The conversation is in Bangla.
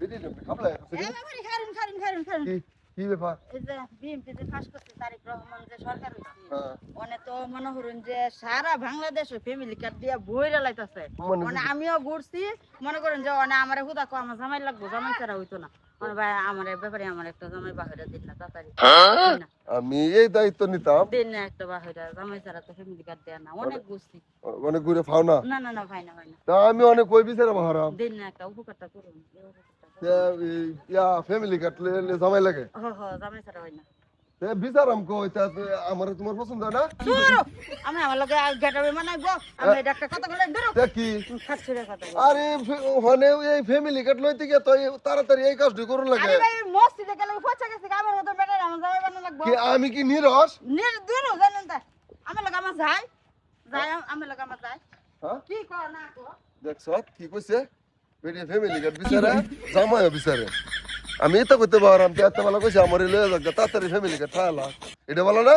এটি খাবলা কি ব্যাপার এই যে বিএনপি যে ফাঁস করছে তারেক রহমান যে সরকার হইছে হ্যাঁ অনে তো মনে হরুন যে সারা বাংলাদেশে ফ্যামিলি কার্ড দিয়া বইরা লাইতাছে মানে আমিও ঘুরছি মনে করেন যে অনে আমারে হুদা কো আমার জামাই লাগবো জামাই ছাড়া হইতো না মানে ভাই আমার ব্যাপারে আমার একটা জামাই বাহিরা দিন না তাড়াতাড়ি আমি এই দায়িত্ব নিতাম দিন না একটা বাহিরা জামাই ছাড়া তো ফ্যামিলি কার্ড দেয়া না অনেক ঘুরছি অনেক ঘুরে খাও না না না না ভাই না তা আমি অনেক কই বিচারে বাহারাম দিন না একটা উপকারটা করুন ইয়া ফ্যামিলি কাটলে জামাই লাগে জামাই ছাড়া হয় না বিচারাম কই তা আমার তোমার পছন্দ না আমি আমার লগে গেটাবে মানাইবো আমি এটা একটা কথা বলে ধরো তা কি খাচ্ছি রে কথা আরে হনে এই ফ্যামিলি কাট লইতে গিয়ে তো তাড়াতাড়ি এই কাজটি করুন লাগে আরে ভাই মসজিদে গেলে পয়সা গেছে আমার মতো বেটা আমার জামাই বানানো লাগবো কি আমি কি নিরস নির্দুনো জানেন তা আমার লগে আমার যাই আমার লগে আমার যাই হ্যাঁ কি কর না কর দেখছ কি কইছে বেটি ফ্যামিলি কাট বিচারে জামাইও বিচারে আমি তো কইতে পারাম তে এত ভালো কইছে আমার লয়ে যাক তাড়াতাড়ি ফ্যামিলি কাট খালা এটা ভালো না